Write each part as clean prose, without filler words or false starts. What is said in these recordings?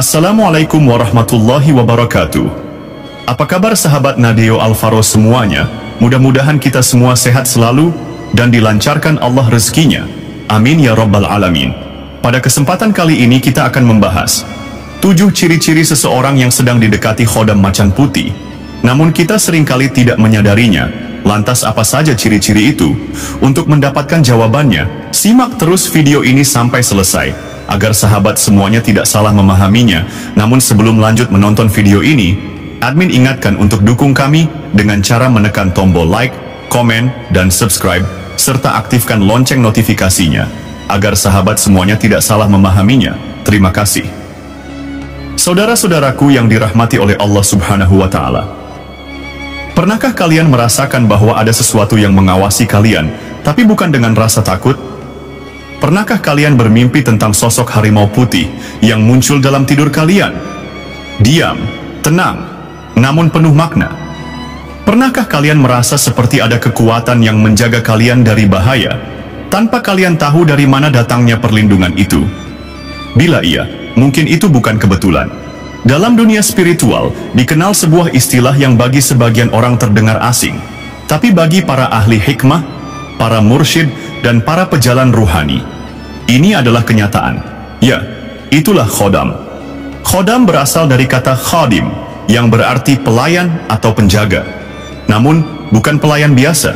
Assalamualaikum warahmatullahi wabarakatuh. Apa kabar sahabat Nadeo Alvaro semuanya? Mudah-mudahan kita semua sehat selalu dan dilancarkan Allah rezekinya. Amin ya rabbal alamin. Pada kesempatan kali ini kita akan membahas 7 ciri-ciri seseorang yang sedang didekati khodam macan putih. Namun kita seringkali tidak menyadarinya. Lantas apa saja ciri-ciri itu? Untuk mendapatkan jawabannya, simak terus video ini sampai selesai agar sahabat semuanya tidak salah memahaminya. Namun sebelum lanjut menonton video ini, admin ingatkan untuk dukung kami dengan cara menekan tombol like, komen, dan subscribe, serta aktifkan lonceng notifikasinya, agar sahabat semuanya tidak salah memahaminya. Terima kasih. Saudara-saudaraku yang dirahmati oleh Allah Subhanahu wa Ta'ala, pernahkah kalian merasakan bahwa ada sesuatu yang mengawasi kalian, tapi bukan dengan rasa takut? Pernahkah kalian bermimpi tentang sosok harimau putih yang muncul dalam tidur kalian? Diam, tenang, namun penuh makna. Pernahkah kalian merasa seperti ada kekuatan yang menjaga kalian dari bahaya, tanpa kalian tahu dari mana datangnya perlindungan itu? Bila iya, mungkin itu bukan kebetulan. Dalam dunia spiritual, dikenal sebuah istilah yang bagi sebagian orang terdengar asing. Tapi bagi para ahli hikmah, para mursyid, dan para pejalan ruhani, ini adalah kenyataan. Ya, itulah khodam. Khodam berasal dari kata khadim, yang berarti pelayan atau penjaga. Namun, bukan pelayan biasa.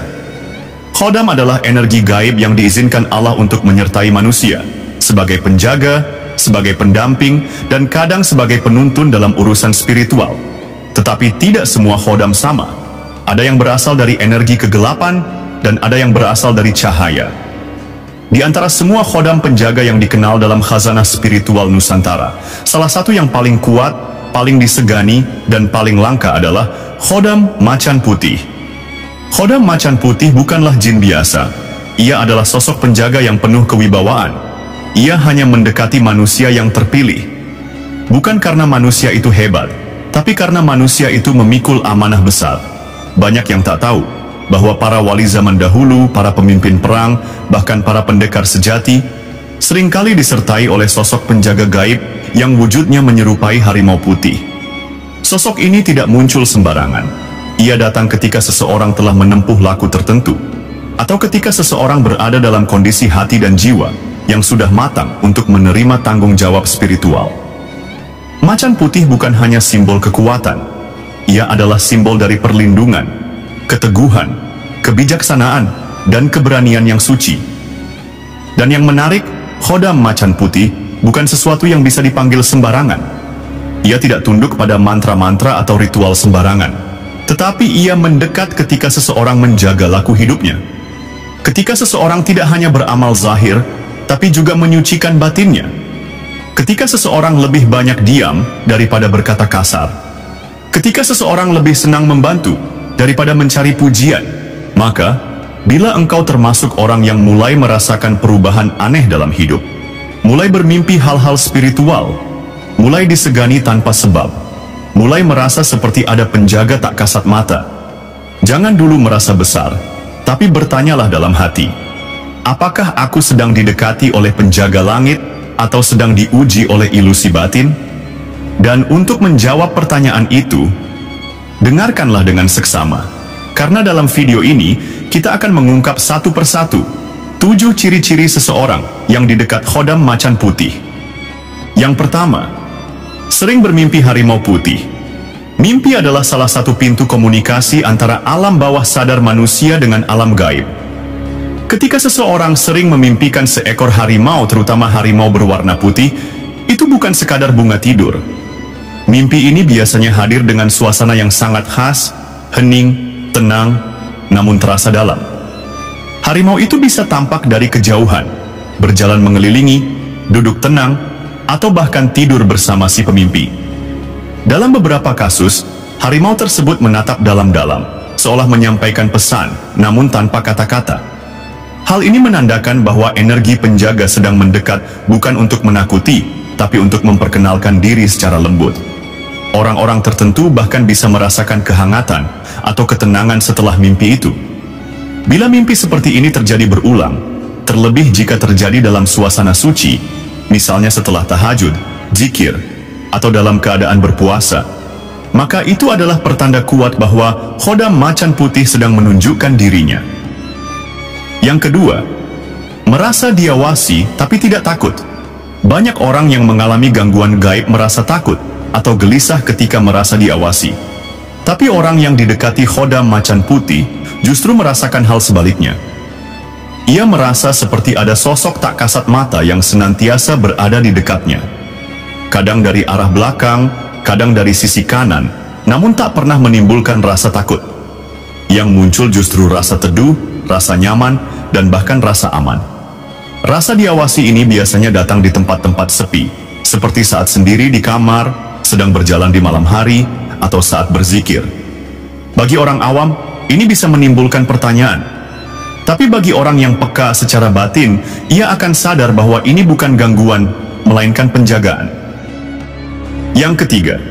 Khodam adalah energi gaib yang diizinkan Allah untuk menyertai manusia, sebagai penjaga, sebagai pendamping, dan kadang sebagai penuntun dalam urusan spiritual. Tetapi tidak semua khodam sama. Ada yang berasal dari energi kegelapan, dan ada yang berasal dari cahaya. Di antara semua khodam penjaga yang dikenal dalam khazanah spiritual Nusantara, salah satu yang paling kuat, paling disegani, dan paling langka adalah khodam macan putih. Khodam macan putih bukanlah jin biasa. Ia adalah sosok penjaga yang penuh kewibawaan. Ia hanya mendekati manusia yang terpilih. Bukan karena manusia itu hebat, tapi karena manusia itu memikul amanah besar. Banyak yang tak tahu bahwa para wali zaman dahulu, para pemimpin perang, bahkan para pendekar sejati, seringkali disertai oleh sosok penjaga gaib yang wujudnya menyerupai harimau putih. Sosok ini tidak muncul sembarangan. Ia datang ketika seseorang telah menempuh laku tertentu, atau ketika seseorang berada dalam kondisi hati dan jiwa yang sudah matang untuk menerima tanggung jawab spiritual. Macan putih bukan hanya simbol kekuatan. Ia adalah simbol dari perlindungan, keteguhan, kebijaksanaan, dan keberanian yang suci. Dan yang menarik, khodam macan putih bukan sesuatu yang bisa dipanggil sembarangan. Ia tidak tunduk pada mantra-mantra atau ritual sembarangan, tetapi ia mendekat ketika seseorang menjaga laku hidupnya. Ketika seseorang tidak hanya beramal zahir, tapi juga menyucikan batinnya. Ketika seseorang lebih banyak diam daripada berkata kasar. Ketika seseorang lebih senang membantu daripada mencari pujian, maka bila engkau termasuk orang yang mulai merasakan perubahan aneh dalam hidup, mulai bermimpi hal-hal spiritual, mulai disegani tanpa sebab, mulai merasa seperti ada penjaga tak kasat mata, jangan dulu merasa besar, tapi bertanyalah dalam hati, apakah aku sedang didekati oleh penjaga langit atau sedang diuji oleh ilusi batin? Dan untuk menjawab pertanyaan itu, dengarkanlah dengan seksama, karena dalam video ini kita akan mengungkap satu persatu 7 ciri-ciri seseorang yang didekat khodam macan putih. Yang pertama, sering bermimpi harimau putih. Mimpi adalah salah satu pintu komunikasi antara alam bawah sadar manusia dengan alam gaib. Ketika seseorang sering memimpikan seekor harimau, terutama harimau berwarna putih, itu bukan sekadar bunga tidur. Mimpi ini biasanya hadir dengan suasana yang sangat khas, hening, tenang, namun terasa dalam. Harimau itu bisa tampak dari kejauhan, berjalan mengelilingi, duduk tenang, atau bahkan tidur bersama si pemimpi. Dalam beberapa kasus, harimau tersebut menatap dalam-dalam, seolah menyampaikan pesan, namun tanpa kata-kata. Hal ini menandakan bahwa energi penjaga sedang mendekat bukan untuk menakuti, tapi untuk memperkenalkan diri secara lembut. Orang-orang tertentu bahkan bisa merasakan kehangatan atau ketenangan setelah mimpi itu. Bila mimpi seperti ini terjadi berulang, terlebih jika terjadi dalam suasana suci, misalnya setelah tahajud, zikir, atau dalam keadaan berpuasa, maka itu adalah pertanda kuat bahwa khodam macan putih sedang menunjukkan dirinya. Yang kedua, merasa diawasi tapi tidak takut. Banyak orang yang mengalami gangguan gaib merasa takut atau gelisah ketika merasa diawasi. Tapi orang yang didekati khodam macan putih justru merasakan hal sebaliknya. Ia merasa seperti ada sosok tak kasat mata yang senantiasa berada di dekatnya. Kadang dari arah belakang, kadang dari sisi kanan, namun tak pernah menimbulkan rasa takut. Yang muncul justru rasa teduh, rasa nyaman, dan bahkan rasa aman. Rasa diawasi ini biasanya datang di tempat-tempat sepi, seperti saat sendiri di kamar, sedang berjalan di malam hari, atau saat berzikir. Bagi orang awam, ini bisa menimbulkan pertanyaan. Tapi bagi orang yang peka secara batin, ia akan sadar bahwa ini bukan gangguan, melainkan penjagaan. Yang ketiga,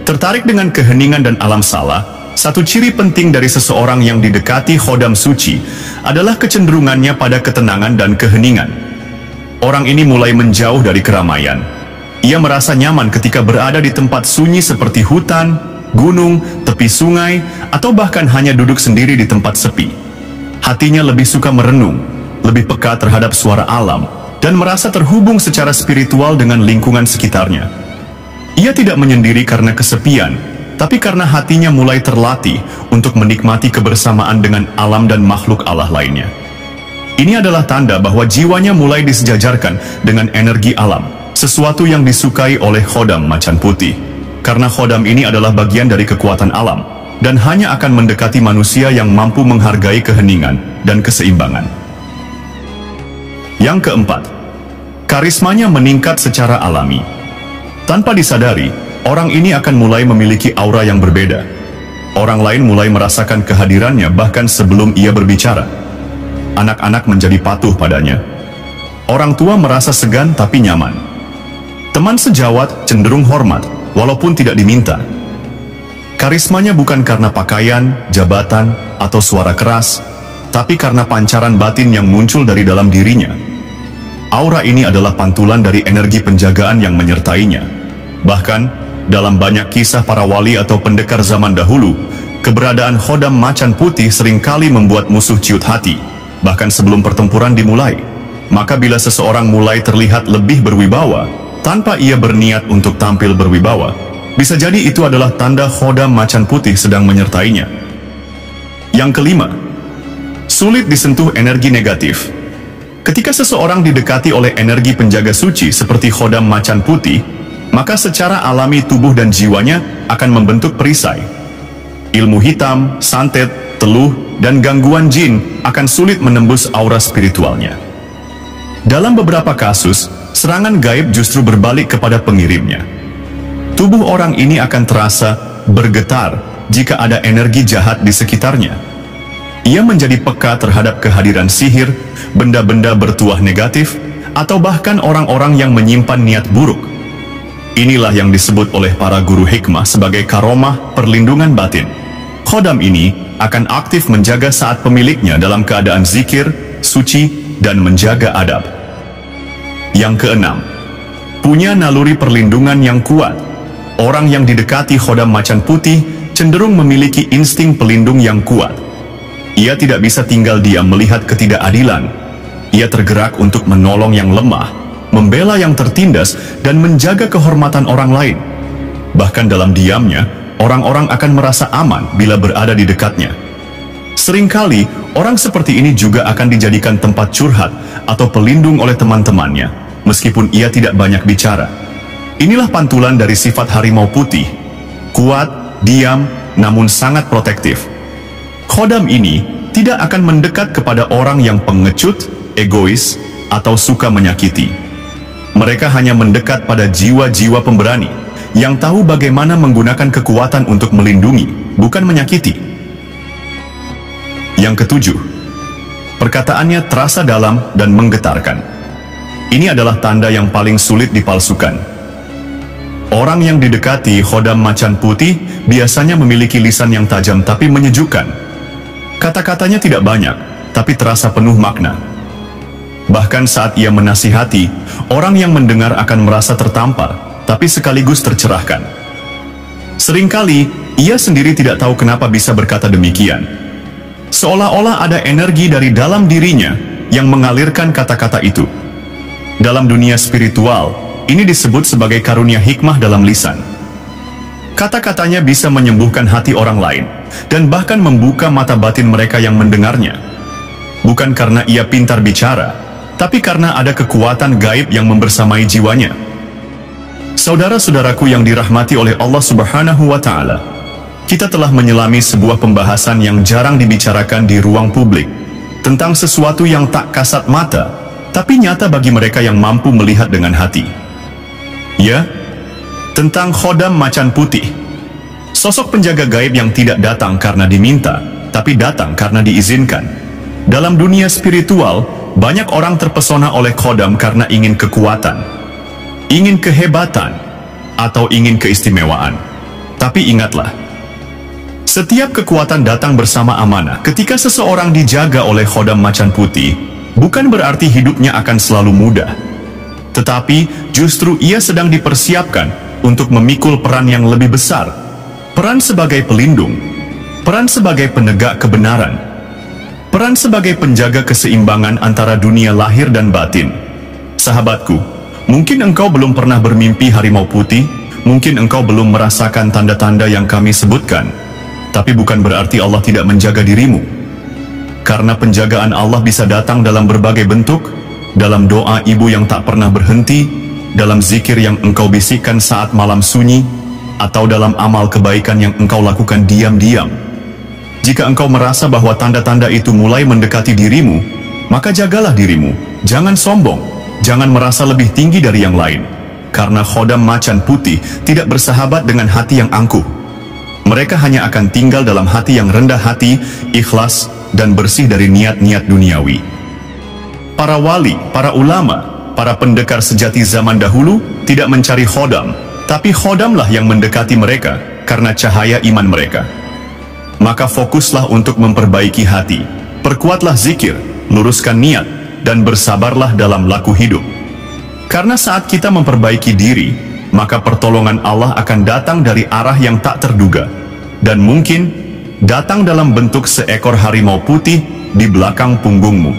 tertarik dengan keheningan dan alam salah. Satu ciri penting dari seseorang yang didekati khodam suci adalah kecenderungannya pada ketenangan dan keheningan. Orang ini mulai menjauh dari keramaian. Ia merasa nyaman ketika berada di tempat sunyi seperti hutan, gunung, tepi sungai, atau bahkan hanya duduk sendiri di tempat sepi. Hatinya lebih suka merenung, lebih peka terhadap suara alam, dan merasa terhubung secara spiritual dengan lingkungan sekitarnya. Ia tidak menyendiri karena kesepian, tapi karena hatinya mulai terlatih untuk menikmati kebersamaan dengan alam dan makhluk Allah lainnya. Ini adalah tanda bahwa jiwanya mulai disejajarkan dengan energi alam, sesuatu yang disukai oleh khodam macan putih. Karena khodam ini adalah bagian dari kekuatan alam, dan hanya akan mendekati manusia yang mampu menghargai keheningan dan keseimbangan. Yang keempat, karismanya meningkat secara alami. Tanpa disadari, orang ini akan mulai memiliki aura yang berbeda. Orang lain mulai merasakan kehadirannya bahkan sebelum ia berbicara. Anak-anak menjadi patuh padanya. Orang tua merasa segan tapi nyaman. Teman sejawat cenderung hormat, walaupun tidak diminta. Karismanya bukan karena pakaian, jabatan, atau suara keras, tapi karena pancaran batin yang muncul dari dalam dirinya. Aura ini adalah pantulan dari energi penjagaan yang menyertainya. Bahkan, dalam banyak kisah para wali atau pendekar zaman dahulu, keberadaan khodam macan putih seringkali membuat musuh ciut hati, bahkan sebelum pertempuran dimulai. Maka bila seseorang mulai terlihat lebih berwibawa, tanpa ia berniat untuk tampil berwibawa, bisa jadi itu adalah tanda khodam macan putih sedang menyertainya. Yang kelima, sulit disentuh energi negatif. Ketika seseorang didekati oleh energi penjaga suci seperti khodam macan putih, maka secara alami tubuh dan jiwanya akan membentuk perisai. Ilmu hitam, santet, teluh, dan gangguan jin akan sulit menembus aura spiritualnya. Dalam beberapa kasus, serangan gaib justru berbalik kepada pengirimnya. Tubuh orang ini akan terasa bergetar jika ada energi jahat di sekitarnya. Ia menjadi peka terhadap kehadiran sihir, benda-benda bertuah negatif, atau bahkan orang-orang yang menyimpan niat buruk. Inilah yang disebut oleh para guru hikmah sebagai karomah perlindungan batin. Khodam ini akan aktif menjaga saat pemiliknya dalam keadaan zikir, suci, dan menjaga adab. Yang keenam, punya naluri perlindungan yang kuat. Orang yang didekati khodam macan putih cenderung memiliki insting pelindung yang kuat. Ia tidak bisa tinggal diam melihat ketidakadilan. Ia tergerak untuk menolong yang lemah, membela yang tertindas, dan menjaga kehormatan orang lain. Bahkan dalam diamnya, orang-orang akan merasa aman bila berada di dekatnya. Seringkali, orang seperti ini juga akan dijadikan tempat curhat atau pelindung oleh teman-temannya, meskipun ia tidak banyak bicara. Inilah pantulan dari sifat harimau putih. Kuat, diam, namun sangat protektif. Khodam ini tidak akan mendekat kepada orang yang pengecut, egois, atau suka menyakiti. Mereka hanya mendekat pada jiwa-jiwa pemberani yang tahu bagaimana menggunakan kekuatan untuk melindungi, bukan menyakiti. Yang ketujuh, perkataannya terasa dalam dan menggetarkan. Ini adalah tanda yang paling sulit dipalsukan. Orang yang didekati khodam macan putih biasanya memiliki lisan yang tajam tapi menyejukkan. Kata-katanya tidak banyak, tapi terasa penuh makna. Bahkan saat ia menasihati, orang yang mendengar akan merasa tertampar, tapi sekaligus tercerahkan. Seringkali, ia sendiri tidak tahu kenapa bisa berkata demikian. Seolah-olah ada energi dari dalam dirinya yang mengalirkan kata-kata itu. Dalam dunia spiritual, ini disebut sebagai karunia hikmah dalam lisan. Kata-katanya bisa menyembuhkan hati orang lain, dan bahkan membuka mata batin mereka yang mendengarnya. Bukan karena ia pintar bicara, tapi karena ada kekuatan gaib yang membersamai jiwanya. Saudara-saudaraku yang dirahmati oleh Allah Subhanahu wa Ta'ala, kita telah menyelami sebuah pembahasan yang jarang dibicarakan di ruang publik, tentang sesuatu yang tak kasat mata, tapi nyata bagi mereka yang mampu melihat dengan hati. Ya, tentang Khodam Macan Putih, sosok penjaga gaib yang tidak datang karena diminta, tapi datang karena diizinkan. Dalam dunia spiritual, banyak orang terpesona oleh Khodam karena ingin kekuatan, ingin kehebatan, atau ingin keistimewaan. Tapi ingatlah, setiap kekuatan datang bersama amanah. Ketika seseorang dijaga oleh Khodam Macan Putih, bukan berarti hidupnya akan selalu mudah. Tetapi justru ia sedang dipersiapkan untuk memikul peran yang lebih besar. Peran sebagai pelindung, peran sebagai penegak kebenaran, peran sebagai penjaga keseimbangan antara dunia lahir dan batin. Sahabatku, mungkin engkau belum pernah bermimpi harimau putih, mungkin engkau belum merasakan tanda-tanda yang kami sebutkan, tapi bukan berarti Allah tidak menjaga dirimu. Karena penjagaan Allah bisa datang dalam berbagai bentuk, dalam doa ibu yang tak pernah berhenti, dalam zikir yang engkau bisikkan saat malam sunyi, atau dalam amal kebaikan yang engkau lakukan diam-diam. Jika engkau merasa bahwa tanda-tanda itu mulai mendekati dirimu, maka jagalah dirimu, jangan sombong, jangan merasa lebih tinggi dari yang lain. Karena Khodam Macan Putih tidak bersahabat dengan hati yang angkuh. Mereka hanya akan tinggal dalam hati yang rendah hati, ikhlas, dan bersih dari niat-niat duniawi. Para wali, para ulama, para pendekar sejati zaman dahulu tidak mencari Khodam, tapi Khodamlah yang mendekati mereka karena cahaya iman mereka. Maka fokuslah untuk memperbaiki hati, perkuatlah zikir, luruskan niat, dan bersabarlah dalam laku hidup. Karena saat kita memperbaiki diri, maka pertolongan Allah akan datang dari arah yang tak terduga, dan mungkin datang dalam bentuk seekor harimau putih di belakang punggungmu.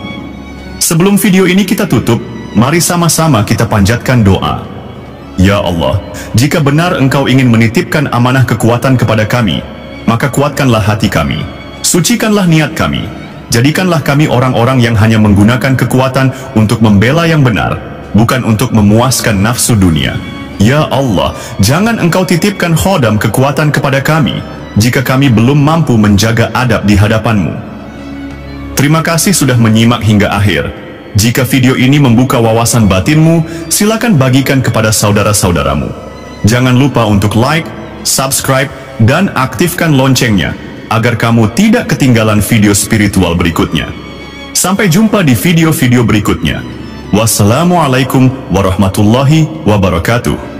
Sebelum video ini kita tutup, mari sama-sama kita panjatkan doa. Ya Allah, jika benar Engkau ingin menitipkan amanah kekuatan kepada kami, maka kuatkanlah hati kami, sucikanlah niat kami, jadikanlah kami orang-orang yang hanya menggunakan kekuatan untuk membela yang benar, bukan untuk memuaskan nafsu dunia. Ya Allah, jangan Engkau titipkan Khodam kekuatan kepada kami, jika kami belum mampu menjaga adab di hadapan-Mu. Terima kasih sudah menyimak hingga akhir. Jika video ini membuka wawasan batinmu, silakan bagikan kepada saudara-saudaramu. Jangan lupa untuk like, subscribe, dan aktifkan loncengnya, agar kamu tidak ketinggalan video spiritual berikutnya. Sampai jumpa di video-video berikutnya. Wassalamualaikum warahmatullahi wabarakatuh.